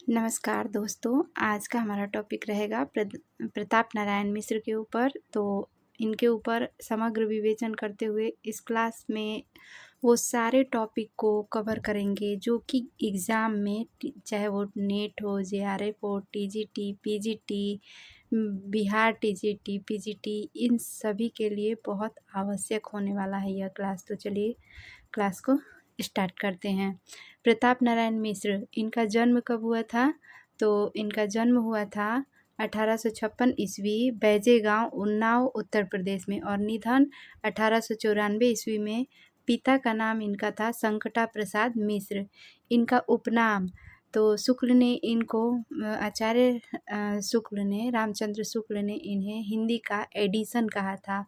नमस्कार दोस्तों, आज का हमारा टॉपिक रहेगा प्रताप नारायण मिश्र के ऊपर। तो इनके ऊपर समग्र विवेचन करते हुए इस क्लास में वो सारे टॉपिक को कवर करेंगे जो कि एग्ज़ाम में चाहे वो नेट हो, जेआरएफ हो, TGT, PGT, Bihar TGT, PGT, इन सभी के लिए बहुत आवश्यक होने वाला है यह क्लास। तो चलिए क्लास को स्टार्ट करते हैं। प्रताप नारायण मिश्र, इनका जन्म कब हुआ था? तो इनका जन्म हुआ था 1856 ईस्वी बैजे गांव, उन्नाव, उत्तर प्रदेश में, और निधन 1894 ईस्वी में। पिता का नाम इनका था संकटा प्रसाद मिश्र। इनका उपनाम, तो शुक्ल ने इनको आचार्य शुक्ल ने, रामचंद्र शुक्ल ने इन्हें हिंदी का एडिशन कहा था।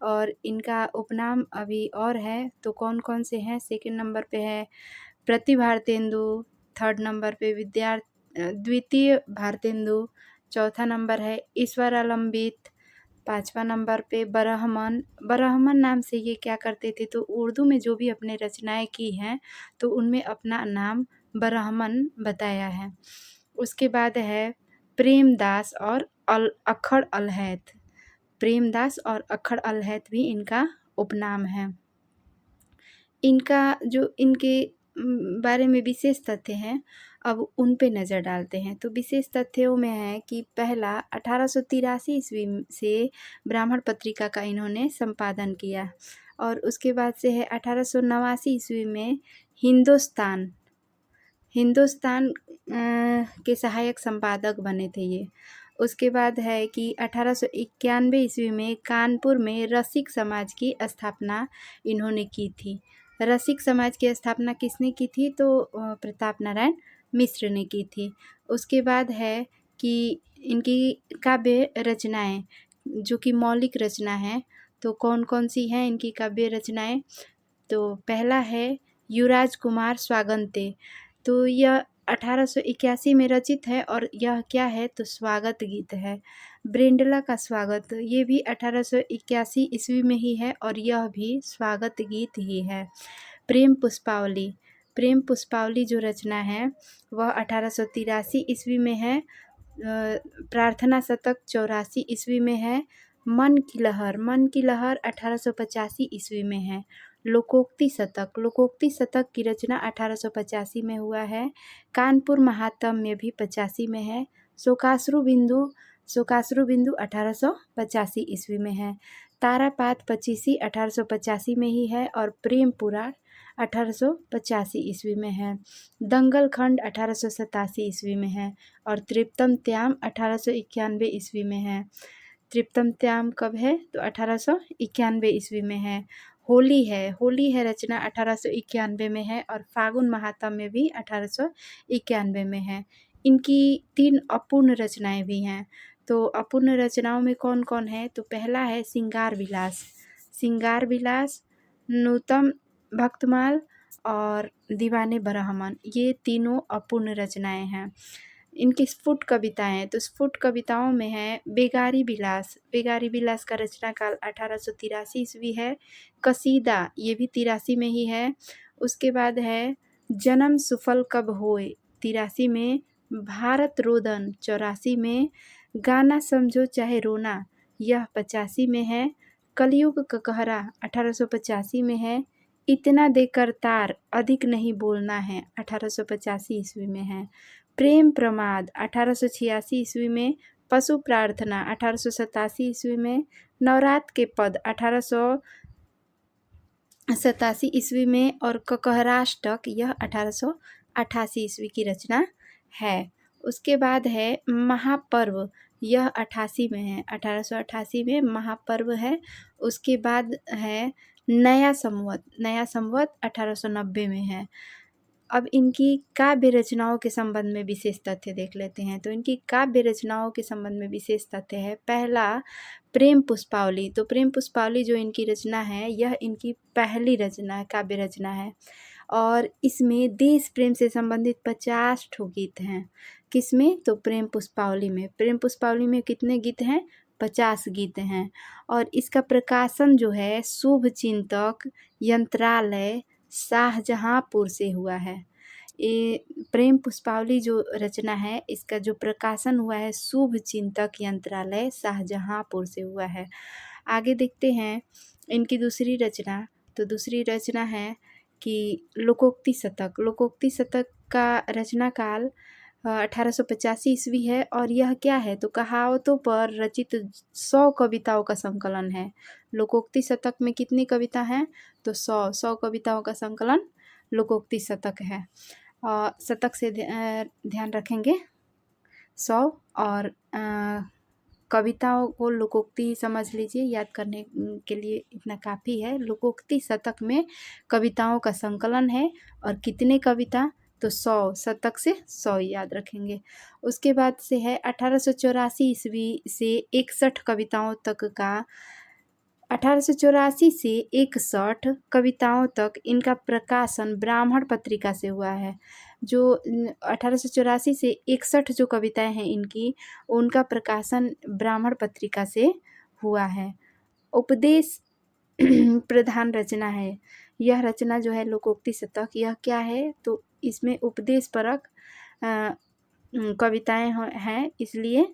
और इनका उपनाम अभी और है, तो कौन कौन से हैं? सेकंड नंबर पे है प्रतिभारतेंदु, थर्ड नंबर पे द्वितीय भारतेंदु, चौथा नंबर है ईश्वरालंबित, पांचवा नंबर पे बरहमन। बरहमन नाम से ये क्या करते थे? तो उर्दू में जो भी अपने रचनाएं की हैं तो उनमें अपना नाम बरहमन बताया है। उसके बाद है प्रेमदास और अक्खड़ अलहैत। प्रेमदास और अक्खड़ अलहैत भी इनका उपनाम है। इनका जो इनके बारे में विशेष तथ्य हैं, अब उन पे नज़र डालते हैं। तो विशेष तथ्यों में है कि पहला 1883 ईस्वी से ब्राह्मण पत्रिका का इन्होंने संपादन किया, और उसके बाद से है 1889 ईस्वी में हिंदुस्तान के सहायक संपादक बने थे ये। उसके बाद है कि 1891 ईस्वी में कानपुर में रसिक समाज की स्थापना इन्होंने की थी। रसिक समाज की स्थापना किसने की थी? तो प्रताप नारायण मिश्र ने की थी। उसके बाद है कि इनकी काव्य रचनाएं जो कि मौलिक रचना है, तो कौन कौन सी हैं इनकी काव्य रचनाएं? तो पहला है युवराज कुमार स्वागंते। तो यह 1881 में रचित है, और यह क्या है? तो स्वागत गीत है। ब्रेंडला का स्वागत, ये भी 1881 ईस्वी में ही है, और यह भी स्वागत गीत ही है। प्रेम पुष्पावली जो रचना है वह 1883 ईस्वी में है। प्रार्थना शतक 84 ईस्वी में है। मन की लहर 1885 ईस्वी में है। लोकोक्ति शतक की रचना 1885 में हुआ है। कानपुर महात्म्य भी 85 में है। शोकाश्रु बिंदु 1885 ईस्वी में है। तारापात 1885 में ही है, और प्रेम पुराण 1885 ईस्वी में है। दंगल खंड 1887 ईस्वी में है, और तृप्तम त्याम 1891 ईस्वी में है। तृप्तम त्याम कब है? तो 1891 ईस्वी में है। होली है रचना 1891 में है, और फागुन महात्म्य भी 1891 में है। इनकी 3 अपूर्ण रचनाएं भी हैं। तो अपूर्ण रचनाओं में कौन कौन है? तो पहला है श्रृंगार विलास, नूतम भक्तमाल और दीवाने ब्राह्मण, ये तीनों अपूर्ण रचनाएं हैं। इनकी स्फुट कविताएं, तो स्फुट कविताओं में है बेगारी विलास का रचना काल 1883 ईस्वी है। कसीदा, ये भी 83 में ही है। उसके बाद है जन्म सुफल कब होए 83 में। भारत रोदन 84 में। गाना समझो चाहे रोना, यह 85 में है। कलयुग का कहरा 1885 में है। इतना देकर तार अधिक नहीं बोलना है 1885 ईस्वी में है। प्रेम प्रमाद 1886 ईस्वी में। पशु प्रार्थना 1887 ईस्वी में। नवरात के पद 1887 ईस्वी में, और ककहराष्टक यह 1888 ईस्वी की रचना है। उसके बाद है महापर्व, यह 88 में है, 1888 में महापर्व है। उसके बाद है नया संवत 1890 में है। अब इनकी काव्य रचनाओं के संबंध में विशेष तथ्य देख लेते हैं। तो इनकी काव्य रचनाओं के संबंध में विशेष तथ्य है, पहला प्रेम पुष्पावली। तो प्रेम पुष्पावली जो इनकी रचना है, यह इनकी पहली रचना काव्य रचना है, और इसमें देश प्रेम से संबंधित 50 ठो गीत हैं। किसमें? तो प्रेम पुष्पावली में कितने गीत हैं? 50 गीत हैं। और इसका प्रकाशन जो है शुभ चिंतक यंत्रालय शाहजहांपुर से हुआ है। ये प्रेम पुष्पावली जो रचना है, इसका जो प्रकाशन हुआ है शुभ चिंतक यंत्रालय शाहजहाँपुर से हुआ है। आगे देखते हैं इनकी दूसरी रचना। तो दूसरी रचना है कि लोकोक्ति शतक। लोकोक्ति शतक का रचना काल 1885 ईस्वी है और यह क्या है तो कहावतों पर रचित 100 कविताओं का संकलन है। लोकोक्ति शतक में कितनी कविता हैं तो 100 कविताओं का संकलन लोकोक्ति शतक है। शतक से ध्यान रखेंगे 100 और कविताओं को लोकोक्ति समझ लीजिए, याद करने के लिए इतना काफ़ी है। लोकोक्ति शतक में कविताओं का संकलन है और कितने कविता तो 100, शतक से 100 याद रखेंगे। उसके बाद से है 1884 ईस्वी से 61 कविताओं तक का 1884 से 61 कविताओं तक इनका प्रकाशन ब्राह्मण पत्रिका से हुआ है। जो 1884 से 61 जो कविताएं हैं इनकी, उनका प्रकाशन ब्राह्मण पत्रिका से हुआ है। उपदेश प्रधान रचना है यह रचना जो है लोकोक्ति शतक, यह क्या है तो इसमें उपदेश परक कविताएं हैं, इसलिए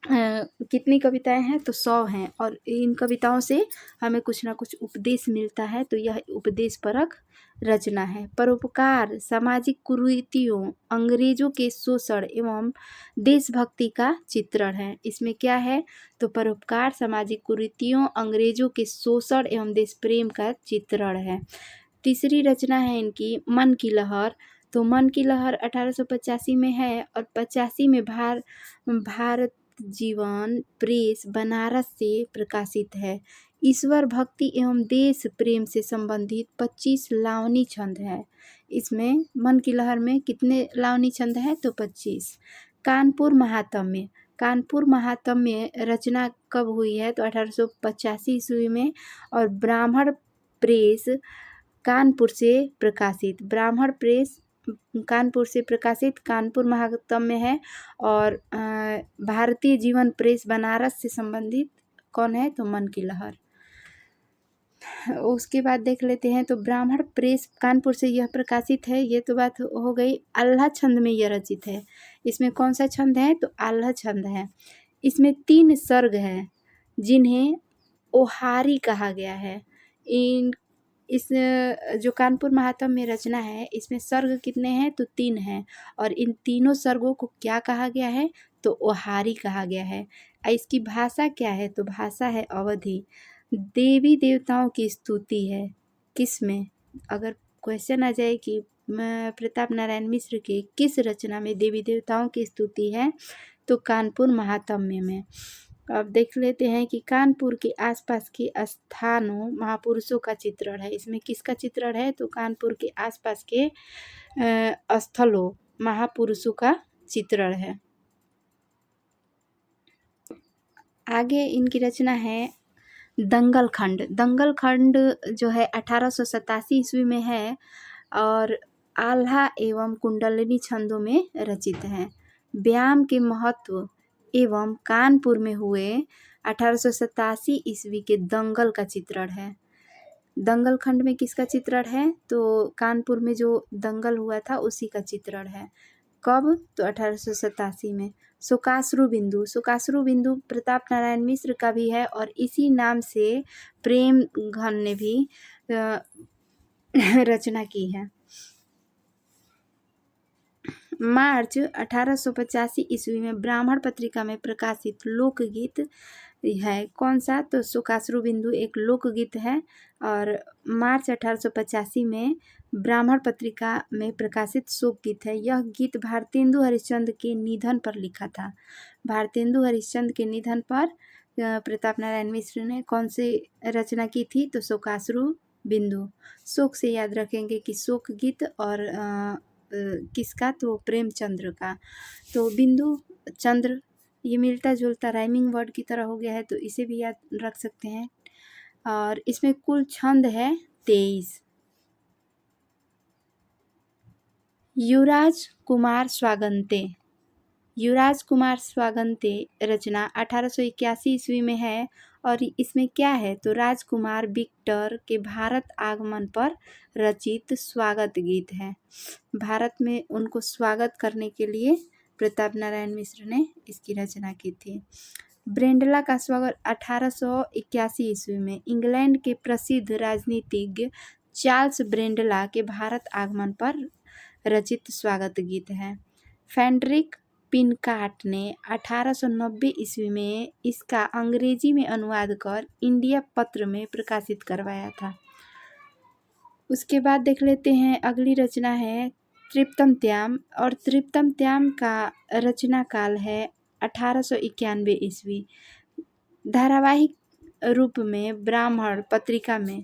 कितनी कविताएं हैं तो 100 हैं और इन कविताओं से हमें कुछ ना कुछ उपदेश मिलता है, तो यह उपदेश परक रचना है। परोपकार सामाजिक कुरीतियों, अंग्रेजों के शोषण एवं देशभक्ति का चित्रण है। इसमें क्या है तो परोपकार सामाजिक कुरीतियों, अंग्रेजों के शोषण एवं देश प्रेम का चित्रण है। तीसरी रचना है इनकी मन की लहर। तो मन की लहर 1885 में है और 85 में भारत जीवन प्रेस बनारस से प्रकाशित है। ईश्वर भक्ति एवं देश प्रेम से संबंधित 25 लावनी छंद है। इसमें मन की लहर में कितने लावनी छंद हैं तो 25। कानपुर महात्म्य। कानपुर महात्म्य रचना कब हुई है तो 1885 ईस्वी में और ब्राह्मण प्रेस कानपुर से प्रकाशित। ब्राह्मण प्रेस कानपुर से प्रकाशित कानपुर महात्म्य है और भारतीय जीवन प्रेस बनारस से संबंधित कौन है तो मन की लहर। उसके बाद देख लेते हैं तो ब्राह्मण प्रेस कानपुर से यह प्रकाशित है, ये तो बात हो गई। आल्हा छंद में यह रचित है। इसमें कौन सा छंद है तो आल्हा छंद है। इसमें 3 सर्ग हैं जिन्हें ओहारी कहा गया है। इस जो कानपुर महात्म्य रचना है इसमें सर्ग कितने हैं तो 3 हैं और इन तीनों सर्गों को क्या कहा गया है तो ओहारी कहा गया है। इसकी भाषा क्या है तो भाषा है अवधी। देवी देवताओं की स्तुति है। किसमें, अगर क्वेश्चन आ जाए कि प्रताप नारायण मिश्र के किस रचना में देवी देवताओं की स्तुति है तो कानपुर महात्म्य में। अब देख लेते हैं कि कानपुर के आसपास के स्थानों महापुरुषों का चित्रण है। इसमें किसका चित्रण है तो कानपुर के आसपास के स्थलों महापुरुषों का चित्रण है। आगे इनकी रचना है दंगल खंड। दंगल खंड जो है 1887 ईस्वी में है और आल्हा एवं कुंडलिनी छंदों में रचित हैं। व्यायाम के महत्व एवं कानपुर में हुए 1887 ईस्वी के दंगल का चित्रण है। दंगल खंड में किसका चित्रण है तो कानपुर में जो दंगल हुआ था उसी का चित्रण है। कब तो 1887 में। सुकाश्रु बिंदु। सुकाश्रु बिंदु प्रताप नारायण मिश्र का भी है और इसी नाम से प्रेम घन ने भी रचना की है। मार्च 1885 ईस्वी में ब्राह्मण पत्रिका में प्रकाशित लोकगीत है। कौन सा तो सुकाश्रु बिंदु एक लोकगीत है और मार्च 1885 में ब्राह्मण पत्रिका में प्रकाशित शोक गीत है। यह गीत भारतेंदु हरिश्चंद्र के निधन पर लिखा था। भारतेंदु हरिश्चंद्र के निधन पर प्रताप नारायण मिश्र ने कौन सी रचना की थी तो सुकाश्रु बिंदु। शोक से याद रखेंगे कि शोक गीत और किसका तो प्रेमचंद्र का। तो बिंदु चंद्र ये मिलता जुलता राइमिंग वर्ड की तरह हो गया है तो इसे भी याद रख सकते हैं। और इसमें कुल छंद है 23। युवराज कुमार स्वागंते। युवराज कुमार स्वागंते रचना 1881 ईस्वी में है और इसमें क्या है तो राजकुमार विक्टर के भारत आगमन पर रचित स्वागत गीत है। भारत में उनको स्वागत करने के लिए प्रताप नारायण मिश्र ने इसकी रचना की थी। ब्रेंडला का स्वागत 1881 ईस्वी में इंग्लैंड के प्रसिद्ध राजनीतिज्ञ चार्ल्स ब्रेंडला के भारत आगमन पर रचित स्वागत गीत है। फ्रेडरिक पिनकाट ने 1890 ईस्वी में इसका अंग्रेजी में अनुवाद कर इंडिया पत्र में प्रकाशित करवाया था। उसके बाद देख लेते हैं अगली रचना है तृप्तम त्याम, और तृप्तम त्याम का रचना काल है 1891 ईस्वी। धारावाहिक रूप में ब्राह्मण पत्रिका में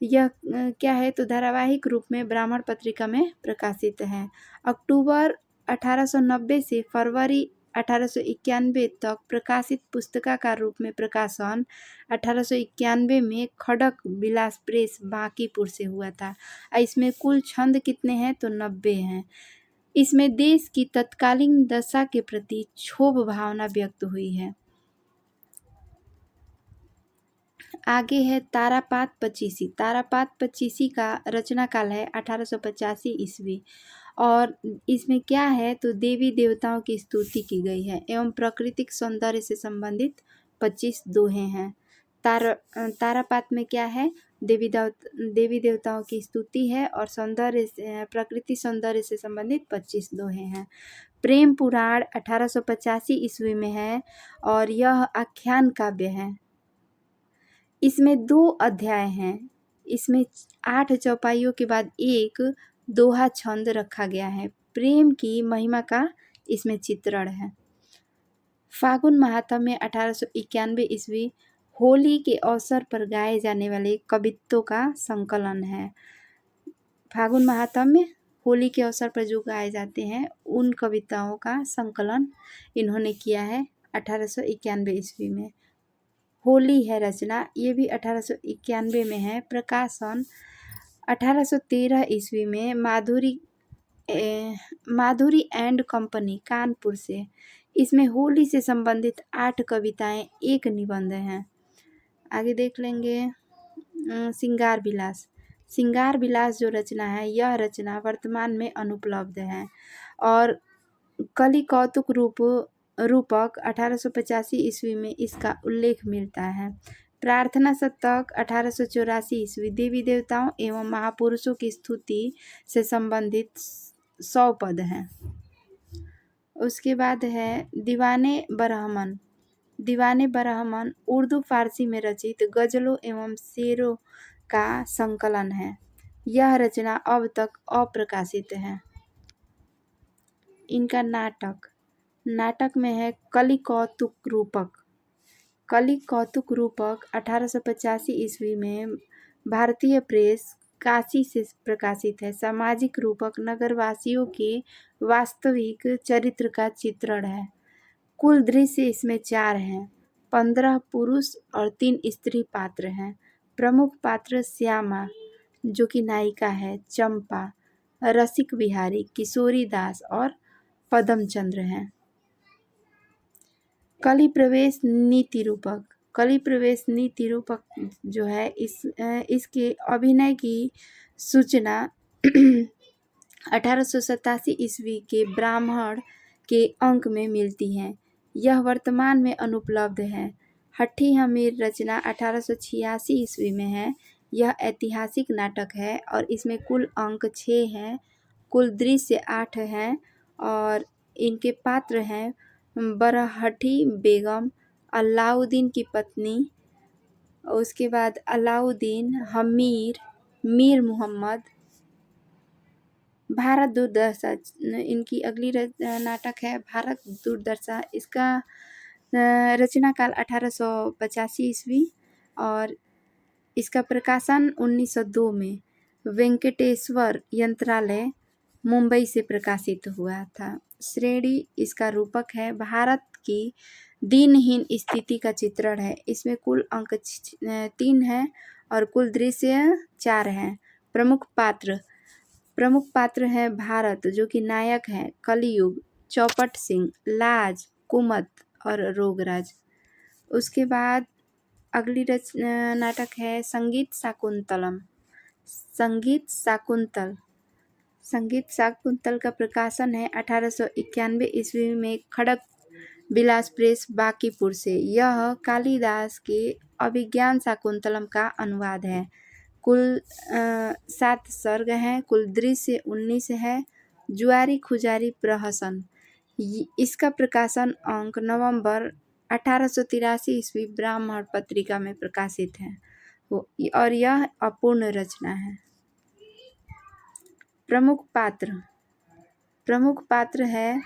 यह क्या है तो धारावाहिक रूप में ब्राह्मण पत्रिका में प्रकाशित है। अक्टूबर 1890 से फरवरी 1891 तक प्रकाशित पुस्तिका का रूप में प्रकाशन 1891 में खड़क विलास प्रेस बांकीपुर से हुआ था। इसमें कुल छंद कितने हैं तो 90 हैं। इसमें देश की तत्कालीन दशा के प्रति क्षोभ भावना व्यक्त हुई है। आगे है तारापात पचीसी। तारापात पचीसी का रचना काल है 1885 ईस्वी, और इसमें क्या है तो देवी देवताओं की स्तुति की गई है एवं प्राकृतिक सौंदर्य से संबंधित 25 दोहे हैं। तारापात में क्या है देवी देवताओं की स्तुति है और प्रकृति सौंदर्य से संबंधित 25 दोहे हैं। प्रेम पुराण 1885 ईस्वी में है और यह आख्यान काव्य है। इसमें 2 अध्याय हैं। इसमें 8 चौपाइयों के बाद एक दोहा छंद रखा गया है। प्रेम की महिमा का इसमें चित्रण है। फागुन महात्म्य 1891 ईस्वी होली के अवसर पर गाए जाने वाले कवित्तों का संकलन है। फागुन महात्म्य होली के अवसर पर जो गाए जाते हैं उन कविताओं का संकलन इन्होंने किया है 1891 ईस्वी में। होली है रचना, ये भी 1891 में है। प्रकाशन 1813 ईस्वी में माधुरी एंड कंपनी कानपुर से। इसमें होली से संबंधित 8 कविताएं, 1 निबंध हैं। आगे देख लेंगे सिंगार विलास। सिंगार विलास जो रचना है यह रचना वर्तमान में अनुपलब्ध है और कलि कौतुक रूपक 1885 ईस्वी में इसका उल्लेख मिलता है। प्रार्थना शतक 1884 ईस्वी देवी देवताओं एवं महापुरुषों की स्तुति से संबंधित 100 पद हैं। उसके बाद है दीवाने बरहमन। दीवाने बरहमन उर्दू फारसी में रचित गजलों एवं शेरों का संकलन है। यह रचना अब तक अप्रकाशित है। इनका नाटक में है कलि कौतुक रूपक। कलि कौतुक रूपक 1885 ईस्वी में भारतीय प्रेस काशी से प्रकाशित है। सामाजिक रूपक नगरवासियों के वास्तविक चरित्र का चित्रण है। कुल दृश्य इसमें 4 हैं। 15 पुरुष और 3 स्त्री पात्र हैं। प्रमुख पात्र श्यामा जो कि नायिका है, चंपा, रसिक बिहारी, किशोरी दास और पदमचंद्र हैं। कलि प्रवेश नीति रूपक। कलि प्रवेश नीति रूपक जो है इसके अभिनय की सूचना 1887 ईस्वी के ब्राह्मण के अंक में मिलती है। यह वर्तमान में अनुपलब्ध है। हट्टी हमीर रचना 1886 ईस्वी में है। यह ऐतिहासिक नाटक है और इसमें कुल अंक 6 हैं। कुल दृश्य 8 हैं और इनके पात्र हैं बरहठी बेगम, अलाउद्दीन की पत्नी, उसके बाद अलाउद्दीन, हमीर, मीर मोहम्मद। भारत दुर्दशा इनकी अगली नाटक है भारत दुर्दशा। इसका रचना काल 1885 ईस्वी और इसका प्रकाशन 1902 में वेंकटेश्वर यंत्रालय मुंबई से प्रकाशित हुआ था। श्रेणी इसका रूपक है। भारत की दीनहीन स्थिति का चित्रण है। इसमें कुल अंक 3 हैं और कुल दृश्य 4 हैं। प्रमुख पात्र हैं भारत जो कि नायक हैं, कलयुग, चौपट सिंह, लाज, कुमत और रोगराज। उसके बाद अगली नाटक है संगीत शाकुंतलम। संगीत शाकुंतल का प्रकाशन है 1891 ईस्वी में खड़ग विलास प्रेस बांकीपुर से। यह कालिदास के अभिज्ञान शाकुंतलम का अनुवाद है। कुल 7 सर्ग हैं। कुल दृश्य 19 है। जुआरी खुजारी प्रहसन। इसका प्रकाशन अंक नवंबर 1883 ईस्वी ब्राह्मण पत्रिका में प्रकाशित है और यह अपूर्ण रचना है। प्रमुख पात्र है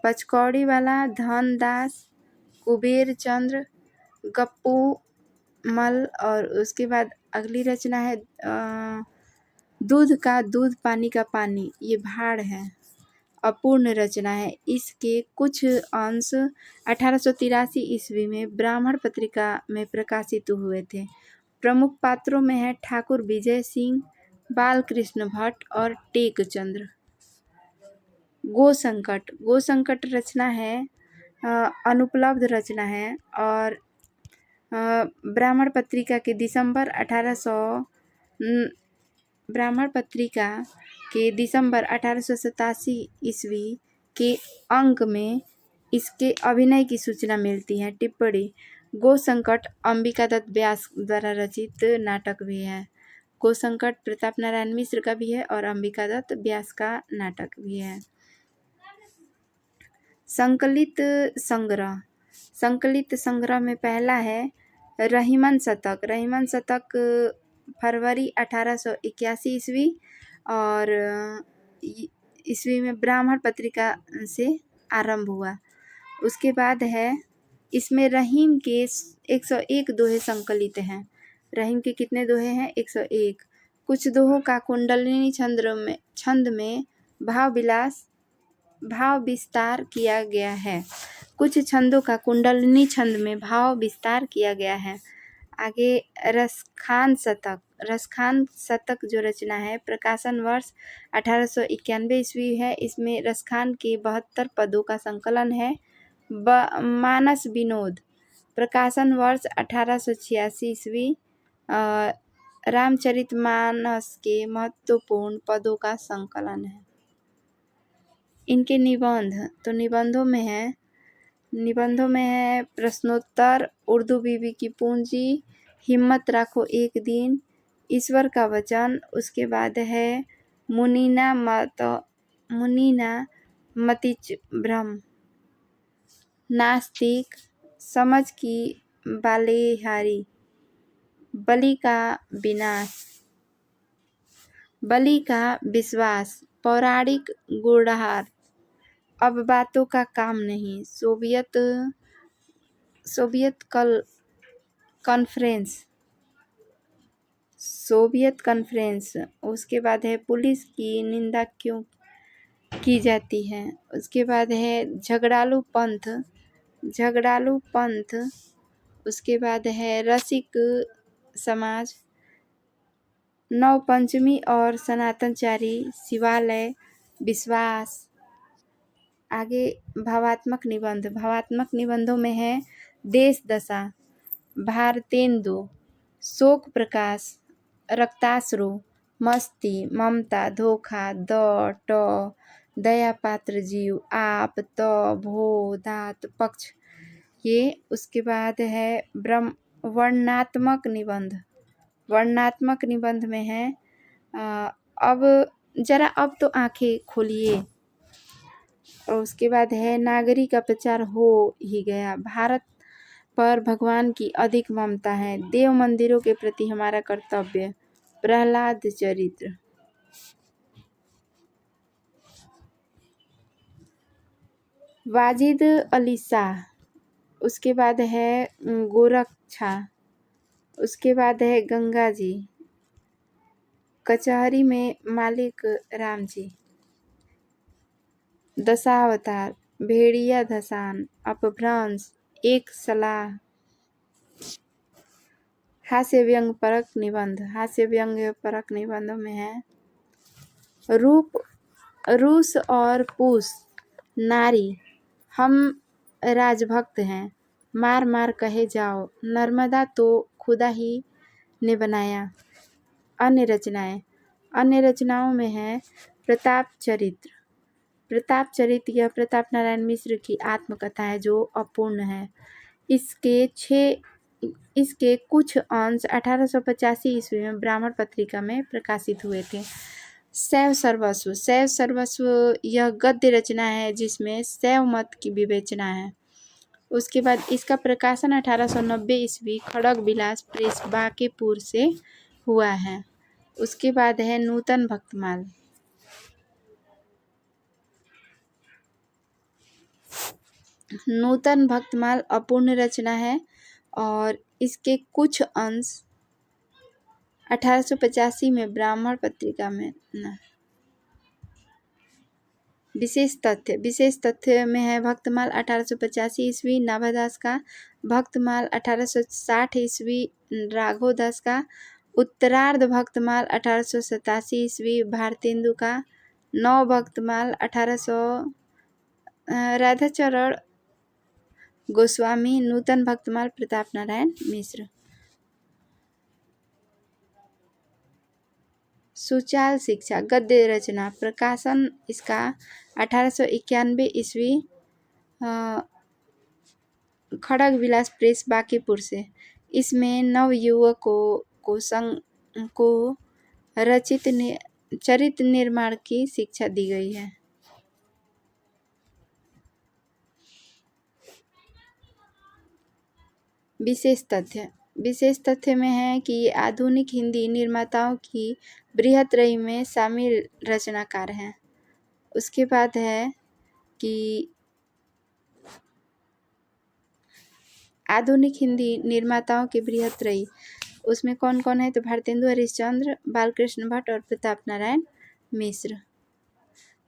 पचकौड़ी वाला, धनदास, कुबेर चंद्र, गप्पू मल। और उसके बाद अगली रचना है दूध पानी का पानी। ये भाड़ है, अपूर्ण रचना है। इसके कुछ अंश 1883 ईस्वी में ब्राह्मण पत्रिका में प्रकाशित हुए थे। प्रमुख पात्रों में है ठाकुर विजय सिंह, बालकृष्ण भट्ट और टेकचंद्र। गोसंकट रचना है, अनुपलब्ध रचना है और ब्राह्मण पत्रिका के दिसंबर 1887 ईस्वी के अंक में इसके अभिनय की सूचना मिलती है। टिप्पणी: गोसंकट अंबिका दत्त व्यास द्वारा रचित नाटक भी है। गोसंकट प्रताप नारायण मिश्र का भी है और अंबिका दत्त व्यास का नाटक भी है। संकलित संग्रह में पहला है रहीमन शतक फरवरी 1881 ईस्वी और ईस्वी में ब्राह्मण पत्रिका से आरंभ हुआ। उसके बाद है इसमें रहीम के 101 दोहे संकलित हैं। रहीम के कितने दोहे हैं? 101। कुछ दोहों का कुंडलिनी छंद में भाव विस्तार किया गया है। कुछ छंदों का कुंडलिनी छंद में भाव विस्तार किया गया है। आगे रसखान शतक जो रचना है, प्रकाशन वर्ष 1891 ईस्वी है। इसमें रसखान के 72 पदों का संकलन है। मानस विनोद, प्रकाशन वर्ष 1886 ईस्वी। रामचरितमानस के महत्वपूर्ण पदों का संकलन है। इनके निबंधों में है प्रश्नोत्तर, उर्दू बीबी की पूंजी, हिम्मत राखो एक दिन, ईश्वर का वचन। उसके बाद है मुनीना मतिच भ्रम, नास्तिक, समझ की बालेहारी, बलि का विश्वास, पौराणिक गुड़हार, अब बातों का काम नहीं, सोवियत कॉन्फ्रेंस। उसके बाद है पुलिस की निंदा क्यों की जाती है। उसके बाद है झगड़ालू पंथ। उसके बाद है रसिक समाज, नवपंचमी और सनातनचारी, शिवालय, विश्वास। आगे भावात्मक निबंधों में है देश दशा, भारतेंदु, शोक प्रकाश, रक्ताश्रु, मस्ती, ममता, धोखा, दया पात्र जीव, आप, भो, दात, पक्ष। ये उसके बाद है वर्णनात्मक निबंध में है अब तो आंखें खोलिए। और उसके बाद है नागरी का प्रचार हो ही गया, भारत पर भगवान की अधिक ममता है, देव मंदिरों के प्रति हमारा कर्तव्य, प्रहलाद चरित्र। वाजिद अली शाह। उसके बाद है गोरक्षा। उसके बाद है गंगा जी, कचहरी में मालिक राम जी, दशावतार, भेड़िया धसान, अपभ्रंश, एक सलाह। हास्य व्यंग परक निबंधों में है रूस और पूस, नारी, हम राजभक्त हैं, मार मार कहे जाओ, नर्मदा तो खुदा ही ने बनाया। अन्य रचनाओं में है प्रताप चरित्र। प्रताप चरित्र यह प्रताप नारायण मिश्र की आत्मकथा है जो अपूर्ण है। इसके कुछ अंश 1885 ईस्वी में ब्राह्मण पत्रिका में प्रकाशित हुए थे। शैव सर्वस्व यह गद्य रचना है जिसमें शैव मत की विवेचना है। उसके बाद इसका प्रकाशन 1890 ईस्वी खड़ग विलास प्रेस बांकीपुर से हुआ है। उसके बाद है नूतन भक्तमाल। नूतन भक्तमाल अपूर्ण रचना है और इसके कुछ अंश 1885 में ब्राह्मण पत्रिका में विशेष तथ्य में है भक्तमाल 1885 ईस्वी नाभादास का, भक्तमाल 1860 ईस्वी राघवदास का, उत्तरार्ध भक्तमाल 1887 ईस्वी भारतेंदु का, नव भक्तमाल 1800 राधाचरण गोस्वामी, नूतन भक्तमाल प्रताप नारायण मिश्र। सुचाल शिक्षा गद्य रचना, प्रकाशन इसका 1891 ईस्वी खड़ग विलास प्रेस बांकीपुर से। इसमें नवयुवकों को रचित चरित्र निर्माण की शिक्षा दी गई है। विशेष तथ्य में है कि आधुनिक हिंदी निर्माताओं की बृहत्त्रयी में शामिल रचनाकार हैं। उसके बाद है कि आधुनिक हिंदी निर्माताओं की बृहत्त्रयी उसमें कौन कौन है तो भारतेंदु हरिश्चंद्र, बालकृष्ण भट्ट और प्रताप नारायण मिश्र।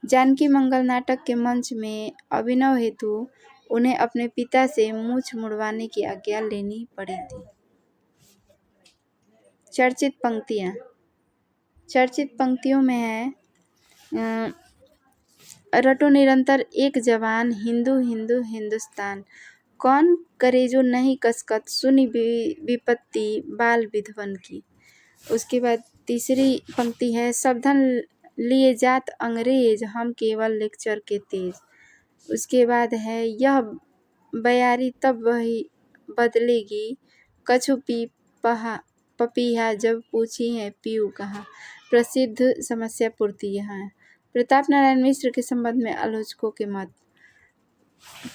जानकी मंगल नाटक के मंच में अभिनव हेतु उन्हें अपने पिता से मूछ मुड़वाने की आज्ञा लेनी पड़ी थी। चर्चित पंक्तियों में है रटो निरंतर एक जवान, हिंदू हिंदू हिंदुस्तान, कौन करे जो नहीं कसकत, सुनी विपत्ति बाल विधवन की। उसके बाद तीसरी पंक्ति है सावधान लिए जात अंग्रेज, हम केवल लेक्चर के तेज। उसके बाद है यह बयारी तब वही बदलेगी, कछु पपीहा जब पूछी है पीऊ कहा। प्रसिद्ध समस्या पूर्ति यहाँ है। प्रताप नारायण मिश्र के संबंध में आलोचकों के मत।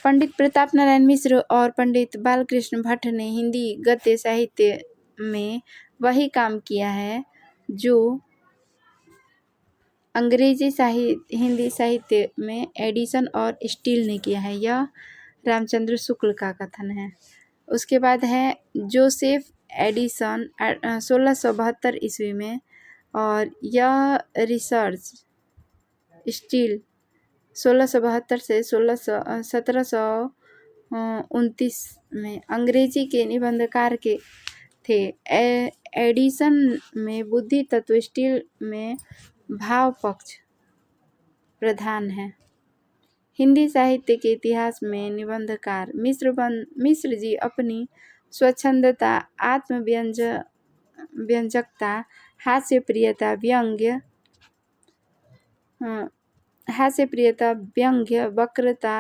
पंडित प्रताप नारायण मिश्र और पंडित बालकृष्ण भट्ट ने हिंदी गद्य साहित्य में वही काम किया है जो अंग्रेजी हिंदी साहित्य में एडिसन और स्टील ने किया है। यह रामचंद्र शुक्ल का कथन है। उसके बाद है जोसेफ एडिसन 1672 ईस्वी में और यह रिसर्च स्टील 1672 से 1729 में अंग्रेजी के निबंधकार के थे। एडिसन में बुद्धि तत्व, स्टील में भाव पक्ष प्रधान है। हिंदी साहित्य के इतिहास में निबंधकार मिश्र जी अपनी स्वच्छंदता, आत्मव्यंजकता, हास्यप्रियता, व्यंग्य, वक्रता,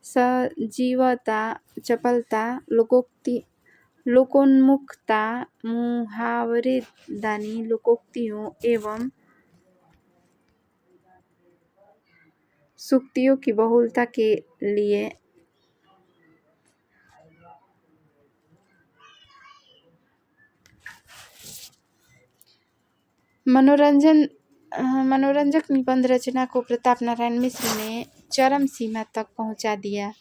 सजीवता, चपलता, लोकोन्मुखता, मुहावरेदानी लोकोक्तियों एवं सूक्तियों की बहुलता के लिए मनोरंजक निबंध रचना को प्रताप नारायण मिश्र ने चरम सीमा तक पहुंचा दिया।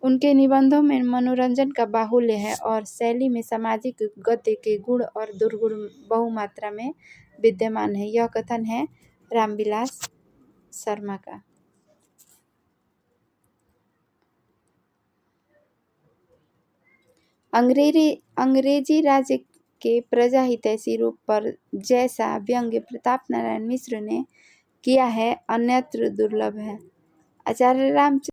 उनके निबंधों में मनोरंजन का बाहुल्य है और शैली में सामाजिक गद्य के गुण और दुर्गुण बहुमात्रा में विद्यमान है। यह कथन है रामविलास शर्मा का। अंग्रेजी राज्य के प्रजा हितैषी रूप पर जैसा व्यंग्य प्रताप नारायण मिश्र ने किया है अन्यत्र दुर्लभ है। आचार्य रामचंद्र